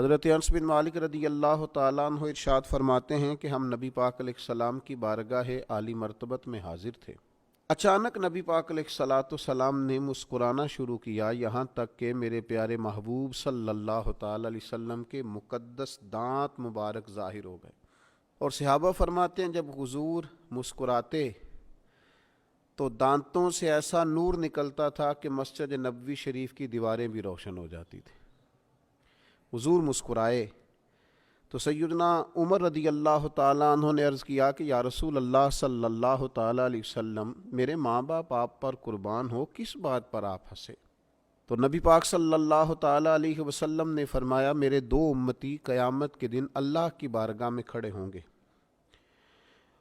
حضرت انس بن مالک رضی اللہ تعالیٰ عنہ ارشاد فرماتے ہیں کہ ہم نبی پاک علیہ السلام کی بارگاہ عالی مرتبت میں حاضر تھے۔ اچانک نبی پاک علیہ السلام نے مسکرانا شروع کیا، یہاں تک کہ میرے پیارے محبوب صلی اللہ تعالیٰ علیہ وسلم کے مقدس دانت مبارک ظاہر ہو گئے۔ اور صحابہ فرماتے ہیں جب حضور مسکراتے تو دانتوں سے ایسا نور نکلتا تھا کہ مسجد نبوی شریف کی دیواریں بھی روشن ہو جاتی تھیں۔ حضور مسکرائے تو سیدنا عمر رضی اللہ تعالیٰ عنہ نے عرض کیا کہ یا رسول اللہ صلی اللہ تعالیٰ علیہ وسلم، میرے ماں باپ آپ پر قربان ہو، کس بات پر آپ ہنسے؟ تو نبی پاک صلی اللہ تعالیٰ علیہ وسلم نے فرمایا، میرے دو امتی قیامت کے دن اللہ کی بارگاہ میں کھڑے ہوں گے،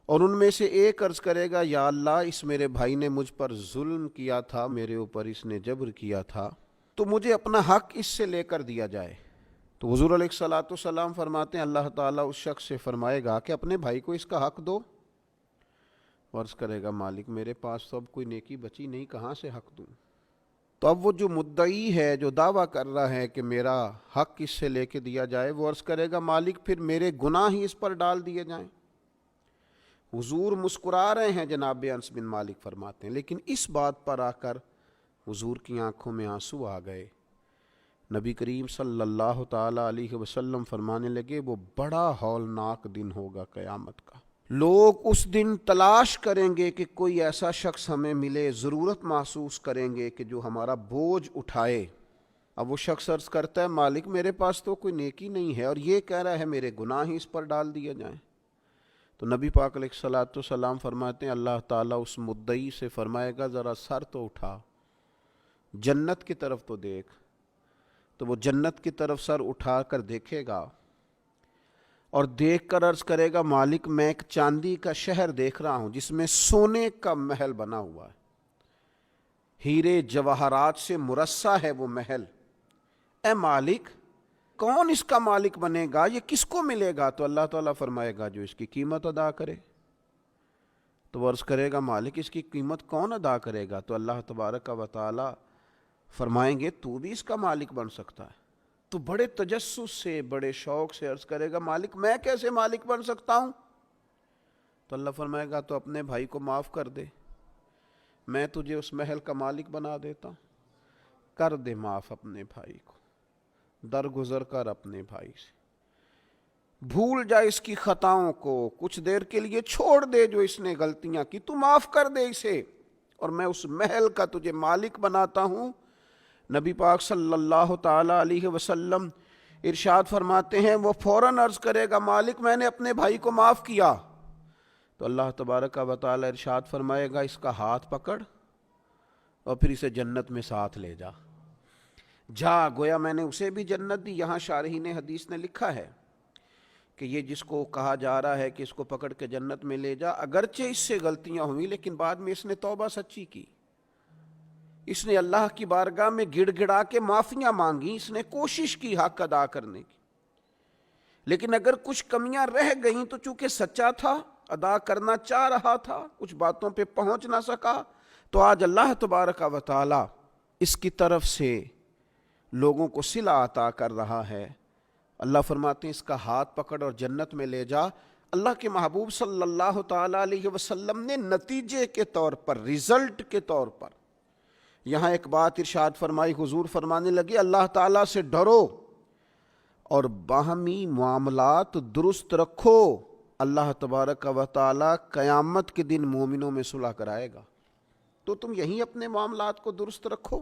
اور ان میں سے ایک عرض کرے گا، یا اللہ، اس میرے بھائی نے مجھ پر ظلم کیا تھا، میرے اوپر اس نے جبر کیا تھا، تو مجھے اپنا حق اس سے لے کر دیا جائے۔ تو حضور علیہ السلام فرماتے ہیں اللہ تعالیٰ اس شخص سے فرمائے گا کہ اپنے بھائی کو اس کا حق دو۔ عرض کرے گا، مالک میرے پاس تو اب کوئی نیکی بچی نہیں، کہاں سے حق دوں؟ تو اب وہ جو مدعی ہے، جو دعویٰ کر رہا ہے کہ میرا حق اس سے لے کے دیا جائے، وہ عرض کرے گا، مالک پھر میرے گناہ ہی اس پر ڈال دیے جائیں۔ حضور مسکرا رہے ہیں، جناب انس بن مالک فرماتے ہیں، لیکن اس بات پر آ کر حضور کی آنکھوں میں آنسو آ گئے۔ نبی کریم صلی اللہ تعالیٰ علیہ وسلم فرمانے لگے، وہ بڑا ہولناک دن ہوگا قیامت کا۔ لوگ اس دن تلاش کریں گے کہ کوئی ایسا شخص ہمیں ملے، ضرورت محسوس کریں گے کہ جو ہمارا بوجھ اٹھائے۔ اب وہ شخص عرض کرتا ہے، مالک میرے پاس تو کوئی نیکی نہیں ہے، اور یہ کہہ رہا ہے میرے گناہ ہی اس پر ڈال دیے جائیں۔ تو نبی پاک علیہ السلام فرماتے ہیں اللہ تعالیٰ اس مدعی سے فرمائے گا، ذرا سر تو اٹھا، جنت کی طرف تو دیکھ۔ تو وہ جنت کی طرف سر اٹھا کر دیکھے گا اور دیکھ کر عرض کرے گا، مالک میں ایک چاندی کا شہر دیکھ رہا ہوں جس میں سونے کا محل بنا ہوا ہے، ہیرے جواہرات سے مرصع ہے وہ محل۔ اے مالک، کون اس کا مالک بنے گا؟ یہ کس کو ملے گا؟ تو اللہ تعالیٰ فرمائے گا، جو اس کی قیمت ادا کرے۔ تو وہ عرض کرے گا، مالک اس کی قیمت کون ادا کرے گا؟ تو اللہ تبارک و تعالیٰ فرمائیں گے، تو بھی اس کا مالک بن سکتا ہے۔ تو بڑے تجسس سے، بڑے شوق سے عرض کرے گا، مالک میں کیسے مالک بن سکتا ہوں؟ تو اللہ فرمائے گا، تو اپنے بھائی کو معاف کر دے، میں تجھے اس محل کا مالک بنا دیتا ہوں۔ کر دے معاف اپنے بھائی کو، درگزر کر اپنے بھائی سے، بھول جا اس کی خطاؤں کو، کچھ دیر کے لیے چھوڑ دے جو اس نے غلطیاں کی، تو معاف کر دے اسے، اور میں اس محل کا تجھے مالک بناتا ہوں۔ نبی پاک صلی اللہ تعالیٰ علیہ وسلم ارشاد فرماتے ہیں، وہ فوراً عرض کرے گا، مالک میں نے اپنے بھائی کو معاف کیا۔ تو اللہ تبارک و تعالیٰ ارشاد فرمائے گا، اس کا ہاتھ پکڑ اور پھر اسے جنت میں ساتھ لے جا۔ گویا میں نے اسے بھی جنت دی۔ یہاں شارحین حدیث نے لکھا ہے کہ یہ جس کو کہا جا رہا ہے کہ اس کو پکڑ کے جنت میں لے جا، اگرچہ اس سے غلطیاں ہوئیں لیکن بعد میں اس نے توبہ سچی کی، اس نے اللہ کی بارگاہ میں گڑ گڑا کے معافیاں مانگی، اس نے کوشش کی حق ادا کرنے کی۔ لیکن اگر کچھ کمیاں رہ گئیں تو چونکہ سچا تھا، ادا کرنا چاہ رہا تھا، کچھ باتوں پہ پہنچ نہ سکا، تو آج اللہ تبارک و تعالی اس کی طرف سے لوگوں کو صلہ عطا کر رہا ہے۔ اللہ فرماتے ہیں، اس کا ہاتھ پکڑ اور جنت میں لے جا۔ اللہ کے محبوب صلی اللہ تعالیٰ علیہ وسلم نے نتیجے کے طور پر، رزلٹ کے طور پر یہاں ایک بات ارشاد فرمائی۔ حضور فرمانے لگے، اللہ تعالیٰ سے ڈرو اور باہمی معاملات درست رکھو، اللہ تبارک و تعالیٰ قیامت کے دن مومنوں میں صلح کرائے گا۔ تو تم یہیں اپنے معاملات کو درست رکھو۔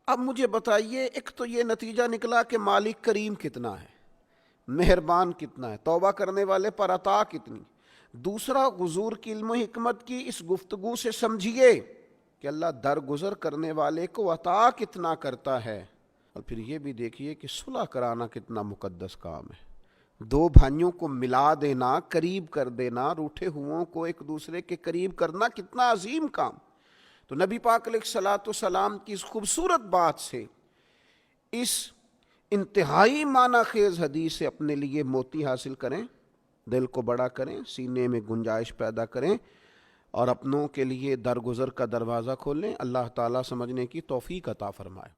اب مجھے بتائیے، ایک تو یہ نتیجہ نکلا کہ مالک کریم کتنا ہے، مہربان کتنا ہے، توبہ کرنے والے پر عطا کتنی۔ دوسرا، حضور کی علم و حکمت کی اس گفتگو سے سمجھیے کہ اللہ درگزر کرنے والے کو عطا کتنا کرتا ہے، اور پھر یہ بھی دیکھیے کہ صلح کرانا کتنا مقدس کام ہے۔ دو بھائیوں کو ملا دینا، قریب کر دینا، روٹھے ہوئوں کو ایک دوسرے کے قریب کرنا کتنا عظیم کام۔ تو نبی پاک علیہ السلام کی اس خوبصورت بات سے، اس انتہائی معنی خیز حدیث سے اپنے لیے موتی حاصل کریں، دل کو بڑا کریں، سینے میں گنجائش پیدا کریں، اور اپنوں کے لیے درگزر کا دروازہ کھولیں۔ اللہ تعالیٰ سمجھنے کی توفیق عطا فرمائے۔